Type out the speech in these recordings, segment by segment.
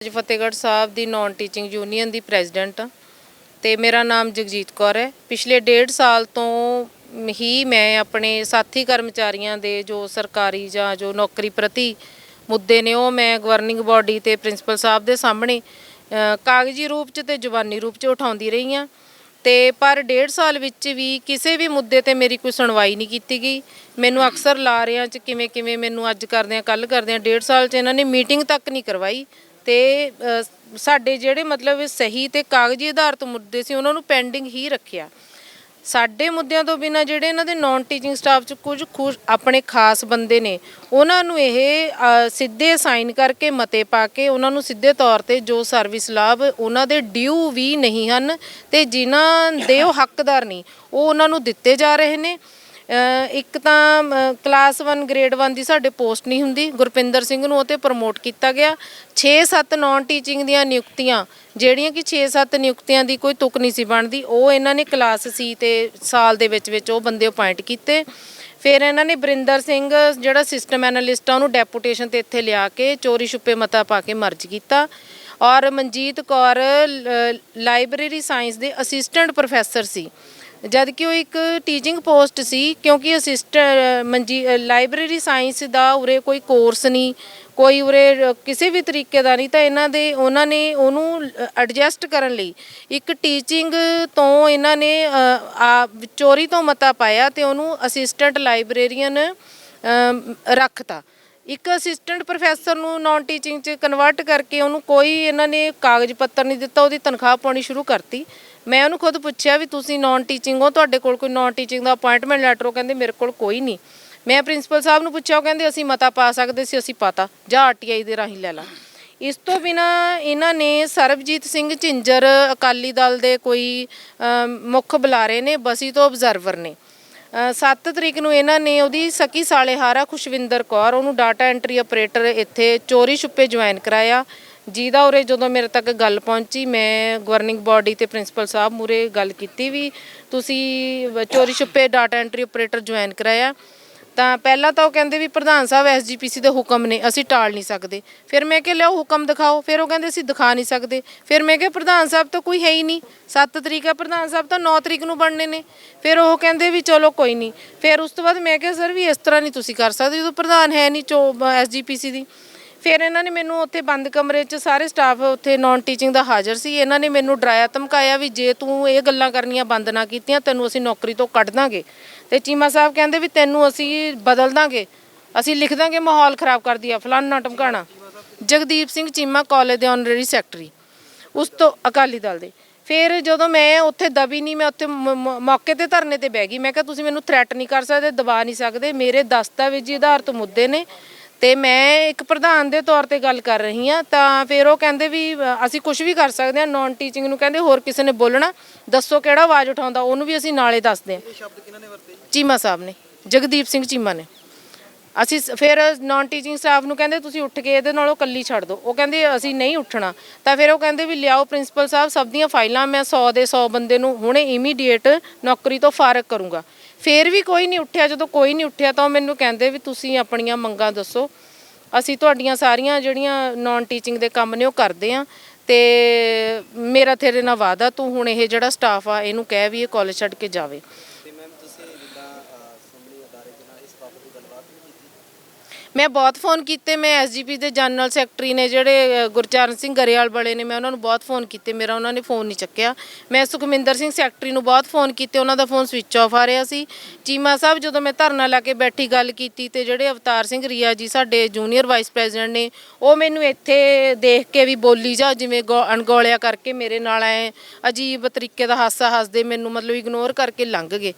ਜੀ ਫਤਿਹਗੜ੍ਹ ਸਾਹਿਬ ਦੀ non teaching union ਦੀ president ਤੇ ਮੇਰਾ ਨਾਮ ਜਗਜੀਤ ਕੌਰ ਹੈ। ਪਿਛਲੇ 1.5 ਸਾਲ ਤੋਂ ਹੀ ਮੈਂ ਆਪਣੇ ਸਾਥੀ ਕਰਮਚਾਰੀਆਂ ਦੇ ਜੋ ਸਰਕਾਰੀ ਜਾਂ ਜੋ ਨੌਕਰੀ ਪ੍ਰਤੀ ਮੁੱਦੇ ਨੇ ਉਹ ਮੈਂ ਗਵਰਨਿੰਗ ਬਾਡੀ ਤੇ ਪ੍ਰਿੰਸੀਪਲ ਸਾਹਿਬ ਦੇ ਸਾਹਮਣੇ ਕਾਗਜ਼ੀ ਰੂਪ 'ਚ ਤੇ ਜ਼ੁਬਾਨੀ ਰੂਪ 'ਚ ਉਠਾਉਂਦੀ ਰਹੀ ਹਾਂ। ਤੇ ਪਰ 1.5 ਸਾਲ ਵਿੱਚ ਵੀ ਕਿਸੇ ਵੀ ਮੁੱਦੇ ਤੇ ਮੇਰੀ ਕੋਈ ਸੁਣਵਾਈ ਨਹੀਂ ਕੀਤੀ ਗਈ। ਮੈਨੂੰ ਅਕਸਰ ਲਾਰਿਆਂ 'ਚ ਕਿਵੇਂ ਮੈਨੂੰ ਅੱਜ ਕਰਦੇ ਆ ਕੱਲ੍ਹ ਕਰਦੇ ਆ 1.5 ਸਾਲ 'ਚ ਇਹਨਾਂ ਨੇ ਮੀਟਿੰਗ ਤੱਕ ਨਹੀਂ ਕਰਵਾਈ। ਤੇ ਸਾਡੇ ਜਿਹੜੇ ਮਤਲਬ ਸਹੀ ਤੇ ਕਾਗਜ਼ੀ ਆਧਾਰਿਤ ਮੁੱਦੇ ਸੀ ਉਹਨਾਂ ਨੂੰ ਪੈਂਡਿੰਗ ਹੀ ਰੱਖਿਆ। ਸਾਡੇ ਮੁੱਦਿਆਂ ਤੋਂ ਬਿਨਾਂ ਜਿਹੜੇ ਇਹਨਾਂ ਦੇ ਨੌਨ ਟੀਚਿੰਗ ਸਟਾਫ 'ਚ ਕੁਝ ਆਪਣੇ ਖਾਸ ਬੰਦੇ ਨੇ ਉਹਨਾਂ ਨੂੰ ਇਹ ਸਿੱਧੇ ਸਾਈਨ ਕਰਕੇ ਮਤੇ ਪਾ ਕੇ ਉਹਨਾਂ ਨੂੰ ਸਿੱਧੇ ਤੌਰ ਤੇ ਜੋ ਸਰਵਿਸ ਲਾਭ ਉਹਨਾਂ ਦੇ ਡਿਊ ਵੀ ਨਹੀਂ ਹਨ ਤੇ ਜਿਨ੍ਹਾਂ ਦੇ ਉਹ ਹੱਕਦਾਰ ਨਹੀਂ ਉਹ ਉਹਨਾਂ ਨੂੰ ਦਿੱਤੇ ਜਾ ਰਹੇ ਨੇ। ਇੱਕ ਤਾਂ ਕਲਾਸ 1 ਗ੍ਰੇਡ 1 ਦੀ ਸਾਡੇ ਪੋਸਟ ਨਹੀਂ ਹੁੰਦੀ, ਗੁਰਪਿੰਦਰ ਸਿੰਘ ਨੂੰ ਉਹ 'ਤੇ ਪ੍ਰਮੋਟ ਕੀਤਾ ਗਿਆ। 6-7 ਨੌਨ ਟੀਚਿੰਗ ਦੀਆਂ ਨਿਯੁਕਤੀਆਂ ਜਿਹੜੀਆਂ ਕਿ 6-7 ਨਿਯੁਕਤੀਆਂ ਦੀ ਕੋਈ ਤੁਕ ਨਹੀਂ ਸੀ ਬਣਦੀ ਉਹ ਇਹਨਾਂ ਨੇ ਕਲਾਸ ਸੀ ਤੇ ਸਾਲ ਦੇ ਵਿੱਚ ਉਹ ਬੰਦੇ ਅਪਾਇੰਟ ਕੀਤੇ। ਫਿਰ ਇਹਨਾਂ ਨੇ ਬਰਿੰਦਰ ਸਿੰਘ ਜਿਹੜਾ ਸਿਸਟਮ ਐਨਾਲਿਸਟ ਆ ਉਹਨੂੰ ਡੈਪੂਟੇਸ਼ਨ 'ਤੇ ਇੱਥੇ ਲਿਆ ਕੇ ਚੋਰੀ ਛੁਪੇ ਮਤਾ ਪਾ ਕੇ ਮਰਜ ਕੀਤਾ। ਔਰ ਮਨਜੀਤ ਕੌਰ ਲਾਇਬ੍ਰੇਰੀ ਸਾਇੰਸ ਦੇ ਅਸਿਸਟੈਂਟ ਪ੍ਰੋਫੈਸਰ ਸੀ ਜਦ ਕਿ ਉਹ ਇੱਕ ਟੀਚਿੰਗ ਪੋਸਟ ਸੀ ਕਿਉਂਕਿ ਲਾਇਬ੍ਰੇਰੀ ਸਾਇੰਸ ਦਾ ਉਰੇ ਕੋਈ ਕੋਰਸ ਨਹੀਂ, ਕੋਈ ਉਰੇ ਕਿਸੇ ਵੀ ਤਰੀਕੇ ਦਾ ਨਹੀਂ। ਤਾਂ ਉਹਨਾਂ ਨੇ ਉਹਨੂੰ ਐਡਜਸਟ ਕਰਨ ਲਈ ਇੱਕ ਟੀਚਿੰਗ ਤੋਂ ਇਹਨਾਂ ਨੇ ਚੋਰੀ ਤੋਂ ਮਤਾ ਪਾਇਆ ਤੇ ਉਹਨੂੰ ਅਸਿਸਟੈਂਟ ਲਾਇਬ੍ਰੇਰੀਅਨ ਰੱਖਤਾ। ਇੱਕ ਅਸਿਸਟੈਂਟ ਪ੍ਰੋਫੈਸਰ ਨੂੰ ਨੌਨ ਟੀਚਿੰਗ 'ਚ ਕਨਵਰਟ ਕਰਕੇ ਉਹਨੂੰ ਕੋਈ ਇਹਨਾਂ ਨੇ ਕਾਗਜ਼ ਪੱਤਰ ਨਹੀਂ ਦਿੱਤਾ, ਉਹਦੀ ਤਨਖਾਹ ਪਾਉਣੀ ਸ਼ੁਰੂ ਕਰਤੀ। ਮੈਂ ਉਹਨੂੰ ਖੁਦ ਪੁੱਛਿਆ ਵੀ ਤੁਸੀਂ ਨੌਨ ਟੀਚਿੰਗ ਹੋ, ਤੁਹਾਡੇ ਕੋਲ ਕੋਈ ਨੌਨ ਟੀਚਿੰਗ ਦਾ ਅਪਾਇੰਟਮੈਂਟ ਲੈਟਰ? ਉਹ ਕਹਿੰਦੇ ਮੇਰੇ ਕੋਲ ਕੋਈ ਨਹੀਂ। ਮੈਂ ਪ੍ਰਿੰਸੀਪਲ ਸਾਹਿਬ ਨੂੰ ਪੁੱਛਿਆ, ਉਹ ਕਹਿੰਦੇ ਅਸੀਂ ਮਤਾ ਪਾ ਸਕਦੇ ਸੀ, ਅਸੀਂ ਪਾਤਾ, ਜਾਂ RTI ਦੇ ਰਾਹੀਂ ਲੈ ਲਾ। ਇਸ ਤੋਂ ਬਿਨਾਂ ਇਹਨਾਂ ਨੇ ਸਰਬਜੀਤ ਸਿੰਘ ਝਿੰਜਰ ਅਕਾਲੀ ਦਲ ਦੇ ਕੋਈ ਮੁੱਖ ਬੁਲਾਰੇ ਨੇ, ਬਸੀ ਤੋਂ ਅਬਜ਼ਰਵਰ ਨੇ। 7 ਤਰੀਕ ਨੂੰ ਇਹਨਾਂ ਨੇ ਉਹਦੀ ਸਕੀ ਸਾਲੇਹਾਰਾ ਖੁਸ਼ਵਿੰਦਰ ਕੌਰ ਉਹਨੂੰ ਡਾਟਾ ਐਂਟਰੀ ਆਪਰੇਟਰ ਇੱਥੇ ਚੋਰੀ ਛੁਪੇ ਜੁਆਇਨ ਕਰਾਇਆ। ਜਿਹਦਾ ਉਰੇ ਜਦੋਂ ਮੇਰੇ ਤੱਕ ਗੱਲ ਪਹੁੰਚੀ ਮੈਂ ਗਵਰਨਿੰਗ ਬਾਡੀ ਤੇ ਪ੍ਰਿੰਸੀਪਲ ਸਾਹਿਬ ਮੂਹਰੇ ਗੱਲ ਕੀਤੀ ਵੀ ਤੁਸੀਂ ਚੋਰੀ ਛੁਪੇ ਡਾਟਾ ਐਂਟਰੀ ਆਪਰੇਟਰ ਜੁਆਇਨ ਕਰਾਇਆ। ਤਾਂ ਪਹਿਲਾਂ ਤਾਂ ਉਹ ਕਹਿੰਦੇ ਵੀ ਪ੍ਰਧਾਨ ਸਾਹਿਬ SGPC ਦੇ ਹੁਕਮ ਨੇ, ਅਸੀਂ ਟਾਲ ਨਹੀਂ ਸਕਦੇ। ਫਿਰ ਮੈਂ ਕਿਹਾ ਲਿਆਓ ਹੁਕਮ ਦਿਖਾਓ। ਫਿਰ ਉਹ ਕਹਿੰਦੇ ਅਸੀਂ ਦਿਖਾ ਨਹੀਂ ਸਕਦੇ। ਫਿਰ ਮੈਂ ਕਿਹਾ ਪ੍ਰਧਾਨ ਸਾਹਿਬ ਤਾਂ ਕੋਈ ਹੈ ਹੀ ਨਹੀਂ, 7 ਤਰੀਕ ਹੈ, ਪ੍ਰਧਾਨ ਸਾਹਿਬ ਤਾਂ 9 ਤਰੀਕ ਨੂੰ ਬਣਨੇ ਨੇ। ਫਿਰ ਉਹ ਕਹਿੰਦੇ ਵੀ ਚਲੋ ਕੋਈ ਨਹੀਂ। ਫਿਰ ਉਸ ਤੋਂ ਬਾਅਦ ਮੈਂ ਕਿਹਾ ਸਰ ਵੀ ਇਸ ਤਰ੍ਹਾਂ ਨਹੀਂ ਤੁਸੀਂ ਕਰ ਸਕਦੇ ਜਦੋਂ ਪ੍ਰਧਾਨ ਹੈ ਨਹੀਂ SGPC ਦੀ। ਫਿਰ ਇਹਨਾਂ ਨੇ ਮੈਨੂੰ ਉੱਥੇ ਬੰਦ ਕਮਰੇ 'ਚ ਸਾਰੇ ਸਟਾਫ ਉੱਥੇ ਨੌਨ ਟੀਚਿੰਗ ਦਾ ਹਾਜ਼ਰ ਸੀ, ਇਹਨਾਂ ਨੇ ਮੈਨੂੰ ਡਰਾਇਆ ਧਮਕਾਇਆ ਵੀ ਜੇ ਤੂੰ ਇਹ ਗੱਲਾਂ ਕਰਨੀਆਂ ਬੰਦ ਨਾ ਕੀਤੀਆਂ ਤੈਨੂੰ ਅਸੀਂ ਨੌਕਰੀ ਤੋਂ ਕੱਢ ਦਾਂਗੇ। ਤੇ ਚੀਮਾ ਸਾਹਿਬ ਕਹਿੰਦੇ ਵੀ ਤੈਨੂੰ ਅਸੀਂ ਬਦਲ ਦਾਂਗੇ, ਅਸੀਂ ਲਿਖ ਦਾਂਗੇ ਮਾਹੌਲ ਖਰਾਬ ਕਰਦੀ ਆ ਫਲਾਨਾ ਟਮਕਾਣਾ। ਜਗਦੀਪ ਸਿੰਘ ਚੀਮਾ ਕਾਲਜ ਦੇ ਆਨਰੇਰੀ ਸੈਕਟਰੀ ਉਸ ਤੋਂ ਅਕਾਲੀ ਦਲ ਦੇ। ਫਿਰ ਜਦੋਂ ਮੈਂ ਉੱਥੇ ਦਬੀ ਨਹੀਂ, ਮੈਂ ਉੱਥੇ ਮੌਕੇ 'ਤੇ ਧਰਨੇ 'ਤੇ ਬਹਿ ਗਈ। ਮੈਂ ਕਿਹਾ ਤੁਸੀਂ ਮੈਨੂੰ ਥ੍ਰੈਟ ਨਹੀਂ ਕਰ ਸਕਦੇ, ਦਬਾ ਨਹੀਂ ਸਕਦੇ, ਮੇਰੇ ਦਸਤਾਵੇਜ਼ੀ ਆਧਾਰਿਤ ਮੁੱਦੇ ਨੇ ਤੇ ਮੈਂ ਇੱਕ ਪ੍ਰਧਾਨ ਦੇ ਤੌਰ ਤੇ ਗੱਲ ਕਰ ਰਹੀ ਹਾਂ। ਤਾਂ ਫਿਰ ਉਹ ਕਹਿੰਦੇ ਵੀ ਅਸੀਂ ਕੁਝ ਵੀ ਕਰ ਸਕਦੇ ਹਾਂ। ਨੌਨ ਟੀਚਿੰਗ ਨੂੰ ਕਹਿੰਦੇ ਹੋਰ ਕਿਸੇ ਨੇ ਬੋਲਣਾ ਦੱਸੋ ਕਿਹੜਾ ਆਵਾਜ਼ ਉਠਾਉਂਦਾ, ਉਹਨੂੰ ਵੀ ਅਸੀਂ ਨਾਲੇ ਦੱਸਦੇ ਹਾਂ। ਚੀਮਾ ਸਾਹਿਬ ਨੇ, ਜਗਦੀਪ ਸਿੰਘ ਚੀਮਾ ਨੇ। ਅਸੀਂ ਫਿਰ ਨੌਨ ਟੀਚਿੰਗ ਸਟਾਫ ਨੂੰ ਕਹਿੰਦੇ ਤੁਸੀਂ ਉੱਠ ਕੇ ਇਹਦੇ ਨਾਲੋਂ ਕੱਲੀ ਛੱਡ ਦਿਓ। ਉਹ ਕਹਿੰਦੇ ਅਸੀਂ ਨਹੀਂ ਉੱਠਣਾ। ਤਾਂ ਫਿਰ ਉਹ ਕਹਿੰਦੇ ਵੀ ਲਿਆਓ ਪ੍ਰਿੰਸੀਪਲ ਸਾਹਿਬ ਸਭ ਦੀਆਂ ਫਾਈਲਾਂ, ਮੈਂ 100 ਦੇ 100 ਬੰਦੇ ਨੂੰ ਹੁਣੇ ਇਮੀਡੀਏਟ ਨੌਕਰੀ ਤੋਂ ਫਾਰਗ ਕਰੂੰਗਾ। ਫਿਰ ਵੀ ਕੋਈ ਨਹੀਂ ਉੱਠਿਆ। ਜਦੋਂ ਕੋਈ ਨਹੀਂ ਉੱਠਿਆ ਤਾਂ ਉਹ ਮੈਨੂੰ ਕਹਿੰਦੇ ਵੀ ਤੁਸੀਂ ਆਪਣੀਆਂ ਮੰਗਾਂ ਦੱਸੋ, ਅਸੀਂ ਤੁਹਾਡੀਆਂ ਸਾਰੀਆਂ ਜਿਹੜੀਆਂ ਨੌਨ ਟੀਚਿੰਗ ਦੇ ਕੰਮ ਨੇ ਉਹ ਕਰਦੇ ਹਾਂ ਤੇ ਮੇਰਾ ਤੇਰੇ ਨਾਲ ਵਾਅਦਾ ਤੂੰ ਹੁਣ ਇਹ ਜਿਹੜਾ ਸਟਾਫ ਆ ਇਹਨੂੰ ਕਹਿ ਵੀ ਇਹ ਕਾਲਜ ਛੱਡ ਕੇ ਜਾਵੇ। ਮੈਂ ਬਹੁਤ ਫੋਨ ਕੀਤੇ। ਮੈਂ SGP ਦੇ ਜਨਰਲ ਸੈਕਟਰੀ ਨੇ ਜਿਹੜੇ ਗੁਰਚਰਨ ਸਿੰਘ ਗਰੇਵਾਲ ਵਾਲੇ ਨੇ, ਮੈਂ ਉਹਨਾਂ ਨੂੰ ਬਹੁਤ ਫੋਨ ਕੀਤੇ, ਮੇਰਾ ਉਹਨਾਂ ਨੇ ਫੋਨ ਨਹੀਂ ਚੱਕਿਆ। ਮੈਂ ਸੁਖਮਿੰਦਰ ਸਿੰਘ ਸੈਕਟਰੀ ਨੂੰ ਬਹੁਤ ਫੋਨ ਕੀਤੇ, ਉਹਨਾਂ ਦਾ ਫੋਨ ਸਵਿਚ ਆਫ ਆ ਰਿਹਾ ਸੀ। ਚੀਮਾ ਸਾਹਿਬ ਜਦੋਂ ਮੈਂ ਧਰਨਾ ਲਾ ਕੇ ਬੈਠੀ ਗੱਲ ਕੀਤੀ ਤੇ ਜਿਹੜੇ ਅਵਤਾਰ ਸਿੰਘ ਰੀਆ ਜੀ ਸਾਡੇ ਜੂਨੀਅਰ ਵਾਈਸ ਪ੍ਰੈਜ਼ੀਡੈਂਟ ਨੇ ਉਹ ਮੈਨੂੰ ਇੱਥੇ ਦੇਖ ਕੇ ਵੀ ਬੋਲੀ ਜਾ ਜਿਵੇਂ ਅਣਗੌਲਿਆ ਕਰਕੇ ਮੇਰੇ ਨਾਲ ਐ ਅਜੀਬ ਤਰੀਕੇ ਦਾ ਹਾਸਾ ਹੱਸਦੇ ਮੈਨੂੰ ਮਤਲਬ ਇਗਨੋਰ ਕਰਕੇ ਲੰਘ ਗਏ।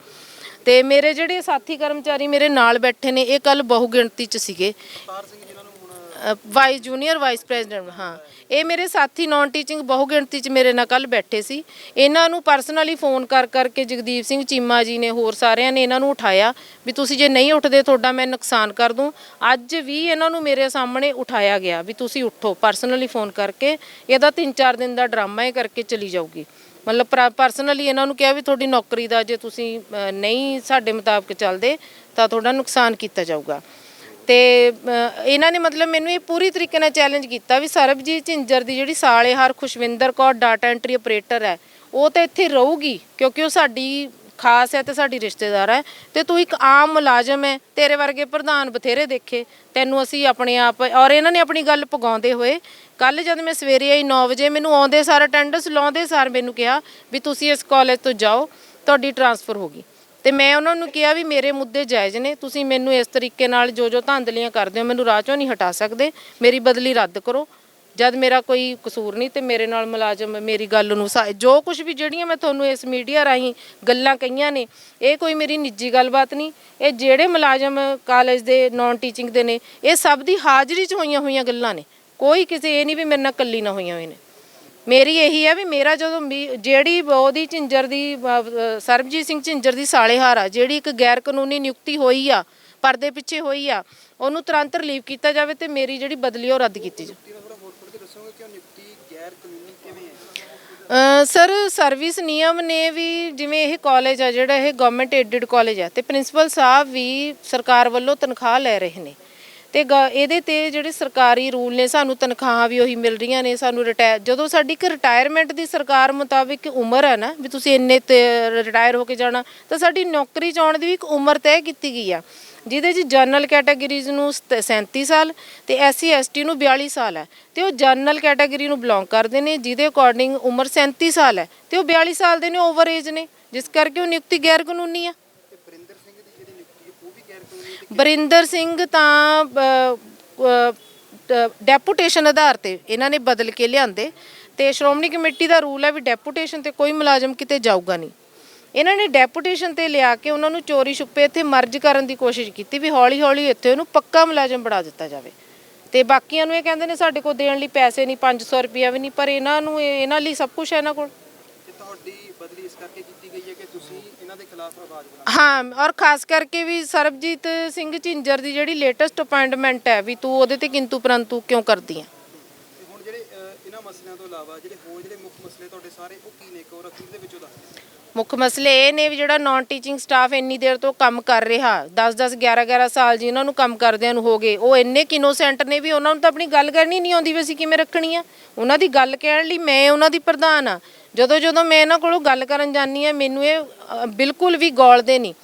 ਤੇ ਮੇਰੇ ਜਿਹੜੇ ਸਾਥੀ ਕਰਮਚਾਰੀ ਮੇਰੇ ਨਾਲ ਬੈਠੇ ਨੇ ਇਹ ਕੱਲ ਬਹੁ ਗਿਣਤੀ 'ਚ ਸੀਗੇ, ਜੂਨੀਅਰ ਵਾਈਸ ਪ੍ਰੈਜ਼ੀਡੈਂਟ। ਹਾਂ, ਇਹ ਮੇਰੇ ਸਾਥੀ ਨੌਨ ਟੀਚਿੰਗ ਬਹੁ ਗਿਣਤੀ 'ਚ ਮੇਰੇ ਨਾਲ ਕੱਲ ਬੈਠੇ ਸੀ। ਇਹਨਾਂ ਨੂੰ ਪਰਸਨਲੀ ਫੋਨ ਕਰਕੇ ਜਗਦੀਪ ਸਿੰਘ ਚੀਮਾ ਜੀ ਨੇ ਹੋਰ ਸਾਰਿਆਂ ਨੇ ਇਹਨਾਂ ਨੂੰ ਉਠਾਇਆ ਵੀ ਤੁਸੀਂ ਜੇ ਨਹੀਂ ਉੱਠਦੇ ਤੁਹਾਡਾ ਮੈਂ ਨੁਕਸਾਨ ਕਰ ਦੂੰ। ਅੱਜ ਵੀ ਇਹਨਾਂ ਨੂੰ ਮੇਰੇ ਸਾਹਮਣੇ ਉਠਾਇਆ ਗਿਆ ਵੀ ਤੁਸੀਂ ਉੱਠੋ, ਪਰਸਨਲੀ ਫੋਨ ਕਰਕੇ। ਇਹਦਾ 3-4 ਦਿਨ ਦਾ ਡਰਾਮਾ ਇਹ ਕਰਕੇ ਚਲੀ ਜਾਊਗੀ। ਮਤਲਬ ਪਰਸਨਲੀ ਇਹਨਾਂ ਨੂੰ ਕਿਹਾ ਵੀ ਤੁਹਾਡੀ ਨੌਕਰੀ ਦਾ ਜੇ ਤੁਸੀਂ ਨਹੀਂ ਸਾਡੇ ਮੁਤਾਬਕ ਚੱਲਦੇ ਤਾਂ ਤੁਹਾਡਾ ਨੁਕਸਾਨ ਕੀਤਾ ਜਾਊਗਾ। ਤੇ ਇਹਨਾਂ ਨੇ ਮਤਲਬ ਮੈਨੂੰ ਇਹ ਪੂਰੀ ਤਰੀਕੇ ਨਾਲ ਚੈਲੰਜ ਕੀਤਾ ਵੀ ਸਰਬਜੀਤ ਝਿੰਜਰ ਦੀ ਜਿਹੜੀ ਸਾਲੇਹਾਰ Khushwinder Kaur data entry operator ਹੈ ਉਹ ਤਾਂ ਇੱਥੇ ਰਹੂਗੀ ਕਿਉਂਕਿ ਉਹ ਸਾਡੀ ਖਾਸ ਹੈ ਤੇ ਸਾਡੀ ਰਿਸ਼ਤੇਦਾਰ ਹੈ, ਤੇ ਤੂੰ ਇੱਕ ਆਮ ਮੁਲਾਜ਼ਮ ਹੈ, ਤੇਰੇ ਵਰਗੇ ਪ੍ਰਧਾਨ ਬਥੇਰੇ ਦੇਖੇ, ਤੈਨੂੰ ਅਸੀਂ ਆਪਣੇ ਆਪ। ਔਰ ਇਹਨਾਂ ਨੇ ਆਪਣੀ ਗੱਲ ਪੁਗਾਉਂਦੇ ਹੋਏ ਕੱਲ ਜਦ ਮੈਂ ਸਵੇਰੇ ਆਈ 9 ਵਜੇ ਮੈਨੂੰ ਆਉਂਦੇ ਸਾਰ ਅਟੈਂਡੈਂਸ ਲਾਉਂਦੇ ਸਾਰ ਮੈਨੂੰ ਕਿਹਾ ਵੀ ਤੁਸੀਂ ਇਸ ਕਾਲਜ ਤੋਂ ਜਾਓ, ਤੁਹਾਡੀ ਟਰਾਂਸਫਰ ਹੋ ਗਈ। ਤੇ ਮੈਂ ਉਹਨਾਂ ਨੂੰ ਕਿਹਾ ਵੀ ਮੇਰੇ ਮੁੱਦੇ ਜਾਇਜ਼ ਨੇ, ਤੁਸੀਂ ਮੈਨੂੰ ਇਸ ਤਰੀਕੇ ਨਾਲ ਜੋ ਧਾਂਦਲੀਆਂ ਕਰਦੇ ਹੋ ਮੈਨੂੰ ਰਾਹ ਚੋਂ ਨਹੀਂ ਹਟਾ ਸਕਦੇ, ਮੇਰੀ ਬਦਲੀ ਰੱਦ ਕਰੋ ਜਦ ਮੇਰਾ ਕੋਈ ਕਸੂਰ ਨਹੀਂ। ਤੇ ਮੇਰੇ ਨਾਲ ਮੁਲਾਜ਼ਮ ਮੇਰੀ ਗੱਲ ਨੂੰ ਜੋ ਕੁਝ ਵੀ ਜਿਹੜੀਆਂ ਮੈਂ ਤੁਹਾਨੂੰ ਇਸ ਮੀਡੀਆ ਰਾਹੀਂ ਗੱਲਾਂ ਕਹੀਆਂ ਨੇ, ਇਹ ਕੋਈ ਮੇਰੀ ਨਿੱਜੀ ਗੱਲਬਾਤ ਨਹੀਂ, ਇਹ ਜਿਹੜੇ ਮੁਲਾਜ਼ਮ ਕਾਲਜ ਦੇ ਨਾਨ ਟੀਚਿੰਗ ਦੇ ਨੇ ਇਹ ਸਭ ਦੀ ਹਾਜ਼ਰੀ 'ਚ ਹੋਈਆਂ ਗੱਲਾਂ ਨੇ, ਕੋਈ ਕਿਸੇ ਇਹ ਨਹੀਂ ਵੀ ਮੇਰੇ ਨਾਲ ਇਕੱਲੀ ਨਾ ਹੋਈਆਂ ਹੋਏ ਨੇ। ਮੇਰੀ ਇਹੀ ਹੈ ਵੀ ਮੇਰਾ ਜਦੋਂ ਜਿਹੜੀ ਉਹਦੀ ਝਿੰਜਰ ਦੀ ਸਰਬਜੀਤ ਸਿੰਘ ਝਿੰਜਰ ਦੀ ਸਾਲੇਹਾਰ ਆ, ਜਿਹੜੀ ਇੱਕ ਗੈਰ ਕਾਨੂੰਨੀ ਨਿਯੁਕਤੀ ਹੋਈ ਆ, ਪਰਦੇ ਪਿੱਛੇ ਹੋਈ ਆ, ਉਹਨੂੰ ਤੁਰੰਤ ਰਿਲੀਵ ਕੀਤਾ ਜਾਵੇ ਤੇ ਮੇਰੀ ਜਿਹੜੀ ਬਦਲੀ ਉਹ ਰੱਦ ਕੀਤੀ ਜਾਵੇ। ਸਰ ਸਰਵਿਸ ਨਿਯਮ ਨੇ ਵੀ, ਜਿਵੇਂ ਇਹ ਕਾਲਜ ਆ ਜਿਹੜਾ ਇਹ ਗਵਰਨਮੈਂਟ ਏਡਡ ਕਾਲਜ ਆ ਤੇ ਪ੍ਰਿੰਸੀਪਲ ਸਾਹਿਬ ਵੀ ਸਰਕਾਰ ਵੱਲੋਂ ਤਨਖਾਹ ਲੈ ਰਹੇ ਨੇ, ਤੇ ਇਹਦੇ ਤੇ ਜਿਹੜੇ ਸਰਕਾਰੀ ਰੂਲ ਨੇ ਸਾਨੂੰ ਤਨਖਾਹਾਂ ਵੀ ਉਹੀ ਮਿਲ ਰਹੀਆਂ ਨੇ। ਸਾਨੂੰ ਜਦੋਂ ਸਾਡੀ ਇੱਕ ਰਿਟਾਇਰਮੈਂਟ ਦੀ ਸਰਕਾਰ ਮੁਤਾਬਿਕ ਉਮਰ ਹੈ ਨਾ ਵੀ ਤੁਸੀਂ ਇੰਨੇ ਤੇ ਰਿਟਾਇਰ ਹੋ ਕੇ ਜਾਣਾ, ਤਾਂ ਸਾਡੀ ਨੌਕਰੀ 'ਚ ਆਉਣ ਦੀ ਵੀ ਇੱਕ ਉਮਰ ਤੈਅ ਕੀਤੀ ਗਈ ਆ, ਜਿਹਦੇ 'ਚ ਜਨਰਲ ਕੈਟਾਗਰੀਜ਼ ਨੂੰ 37 ਸਾਲ ਤੇ SC ST ਨੂੰ 42 ਸਾਲ ਹੈ, ਤੇ ਉਹ ਜਨਰਲ ਕੈਟਾਗਰੀ ਨੂੰ ਬਿਲੋਂਗ ਕਰਦੇ ਨੇ ਜਿਹਦੇ ਅਕੋਰਡਿੰਗ ਉਮਰ 37 ਸਾਲ ਹੈ ਤੇ ਉਹ 42 ਸਾਲ ਦੇ ਨੇ, ਓਵਰ ਏਜ ਨੇ, ਜਿਸ ਕਰਕੇ ਉਹ ਨਿਯੁਕਤੀ ਗੈਰ ਕਾਨੂੰਨੀ ਆ। ਬਰਿੰਦਰ ਸਿੰਘ ਤਾਂ ਡੈਪੂਟੇਸ਼ਨ ਆਧਾਰ ਤੇ ਇਹਨਾਂ ਨੇ ਬਦਲ ਕੇ ਲਿਆਂਦੇ, ਤੇ ਸ਼੍ਰੋਮਣੀ ਕਮੇਟੀ ਦਾ ਰੂਲ ਹੈ ਵੀ ਡੈਪੂਟੇਸ਼ਨ ਤੇ ਕੋਈ ਮੁਲਾਜ਼ਮ ਕਿਤੇ ਜਾਊਗਾ ਨਹੀਂ। ਇਹਨਾਂ ਨੇ ਡੈਪੂਟੇਸ਼ਨ ਤੇ ਲਿਆ ਕੇ ਉਹਨਾਂ ਨੂੰ ਚੋਰੀ ਛੁਪੇ ਇੱਥੇ ਮਰਜ ਕਰਨ ਦੀ ਕੋਸ਼ਿਸ਼ ਕੀਤੀ ਵੀ ਹੌਲੀ ਹੌਲੀ ਇੱਥੇ ਉਹਨੂੰ ਪੱਕਾ ਮੁਲਾਜ਼ਮ ਬਣਾ ਦਿੱਤਾ ਜਾਵੇ, ਤੇ ਬਾਕੀਆਂ ਨੂੰ ਇਹ ਕਹਿੰਦੇ ਨੇ ਸਾਡੇ ਕੋਲ ਦੇਣ ਲਈ ਪੈਸੇ ਨਹੀਂ, 500 ਰੁਪਇਆ ਵੀ ਨਹੀਂ, ਪਰ ਇਹਨਾਂ ਲਈ ਸਭ ਕੁਝ ਹੈ ਇਹਨਾਂ ਕੋਲ। ਬਦਲੀ ਇਸ ਕਰਕੇ ਕੀਤੀ ਗਈ ਹੈ ਕਿ ਤੁਸੀਂ ਇਹਨਾਂ ਦੇ ਖਿਲਾਫ ਆਵਾਜ਼ ਉਠਾਓ। ਹਾਂ, ਔਰ ਖਾਸ ਕਰਕੇ ਵੀ ਸਰਬਜੀਤ ਸਿੰਘ ਝਿੰਜਰ ਦੀ ਜਿਹੜੀ ਲੇਟੈਸਟ ਅਪਾਇੰਟਮੈਂਟ ਹੈ ਵੀ ਤੂੰ ਉਹਦੇ ਤੇ ਕਿੰਤੂ ਪਰੰਤੂ ਕਿਉਂ ਕਰਦੀ ਆ। ਤੇ ਹੁਣ ਜਿਹੜੇ ਇਹਨਾਂ ਮਸਲਿਆਂ ਤੋਂ ਇਲਾਵਾ ਜਿਹੜੇ ਹੋਰ ਜਿਹੜੇ ਮੁੱਖ ਮਸਲੇ ਤੁਹਾਡੇ ਸਾਰੇ ਉਹ ਕੀ ਨੇ, ਕੋ ਅਖੀਰ ਦੇ ਵਿੱਚੋਂ ਦੱਸ। ਮੁੱਖ ਮਸਲੇ ਇਹ ਨੇ ਵੀ ਜਿਹੜਾ ਨਾਨ ਟੀਚਿੰਗ ਸਟਾਫ ਇੰਨੀ ਦੇਰ ਤੋਂ ਕੰਮ ਕਰ ਰਿਹਾ, 10-10 11-11 ਸਾਲ ਜਿਨ੍ਹਾਂ ਨੂੰ ਕੰਮ ਕਰਦਿਆਂ ਨੂੰ ਹੋ ਗਏ, ਉਹ ਇੰਨੇ ਇਨੋਸੈਂਟ ਨੇ ਵੀ ਉਹਨਾਂ ਨੂੰ ਤਾਂ ਆਪਣੀ ਗੱਲ ਕਰਨੀ ਨਹੀਂ ਆਉਂਦੀ ਵੀ ਅਸੀਂ ਕਿਵੇਂ ਰੱਖਣੀ ਆ। ਉਹਨਾਂ ਦੀ ਗੱਲ ਕਹਿਣ ਲਈ ਮੈਂ ਉਹਨਾਂ ਦੀ ਪ੍ਰਧਾਨ ਆ, ਜਦੋਂ ਮੈਂ ਇਹਨਾਂ ਕੋਲੋਂ ਗੱਲ ਕਰਨ ਜਾਂਦੀ ਹਾਂ ਮੈਨੂੰ ਇਹ ਬਿਲਕੁਲ ਵੀ ਗੌਲਦੇ ਨਹੀਂ,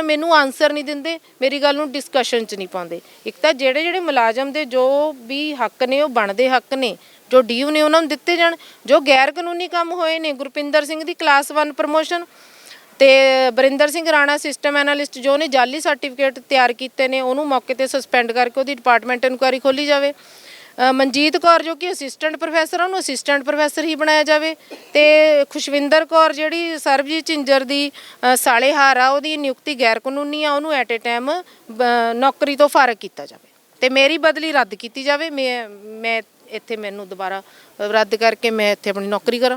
ਮੈਨੂੰ ਆਨਸਰ ਨਹੀਂ ਦਿੰਦੇ, ਮੇਰੀ ਗੱਲ ਨੂੰ ਡਿਸਕਸ਼ਨ 'ਚ ਨਹੀਂ ਪਾਉਂਦੇ। ਇੱਕ ਤਾਂ ਜਿਹੜੇ ਮੁਲਾਜ਼ਮ ਦੇ ਜੋ ਵੀ ਹੱਕ ਨੇ ਉਹ ਬਣਦੇ ਹੱਕ ਨੇ, ਜੋ ਡੀਯੂ ਨੇ ਉਹਨਾਂ ਨੂੰ ਦਿੱਤੇ ਜਾਣ। ਜੋ ਗੈਰ ਕਾਨੂੰਨੀ ਕੰਮ ਹੋਏ ਨੇ, ਗੁਰਪਿੰਦਰ ਸਿੰਘ ਦੀ ਕਲਾਸ 1 ਪ੍ਰਮੋਸ਼ਨ ਤੇ ਬਰਿੰਦਰ ਸਿੰਘ ਰਾਣਾ ਸਿਸਟਮ ਐਨਾਲਿਸਟ ਜੋ ਨੇ ਜਾਲੀ ਸਰਟੀਫਿਕੇਟ ਤਿਆਰ ਕੀਤੇ ਨੇ, ਉਹਨੂੰ ਮੌਕੇ ਤੇ ਸਸਪੈਂਡ ਕਰਕੇ ਉਹਦੀ ਡਿਪਾਰਟਮੈਂਟ ਇਨਕੁਆਇਰੀ ਖੋਲੀ ਜਾਵੇ। ਮਨਜੀਤ ਕੌਰ ਜੋ ਕਿ ਅਸਿਸਟੈਂਟ ਪ੍ਰੋਫੈਸਰ, ਉਹਨੂੰ ਅਸਿਸਟੈਂਟ ਪ੍ਰੋਫੈਸਰ ਹੀ ਬਣਾਇਆ ਜਾਵੇ, ਤੇ ਖੁਸ਼ਵਿੰਦਰ ਕੌਰ ਜਿਹੜੀ ਸਰਬਜੀਤ ਝਿੰਜਰ ਦੀ ਸਾਲੇਹਾਰ ਆ, ਉਹਦੀ ਨਿਯੁਕਤੀ ਗੈਰ ਕਾਨੂੰਨੀ ਆ, ਉਹਨੂੰ ਐਟ ਏ ਟਾਈਮ ਨੌਕਰੀ ਤੋਂ ਫਾਰਗ ਕੀਤਾ ਜਾਵੇ ਤੇ ਮੇਰੀ ਬਦਲੀ ਰੱਦ ਕੀਤੀ ਜਾਵੇ। ਮੈਂ ਇੱਥੇ ਮੈਨੂੰ ਦੁਬਾਰਾ ਰੱਦ ਕਰਕੇ ਮੈਂ ਇੱਥੇ ਆਪਣੀ ਨੌਕਰੀ ਕਰਾਂ।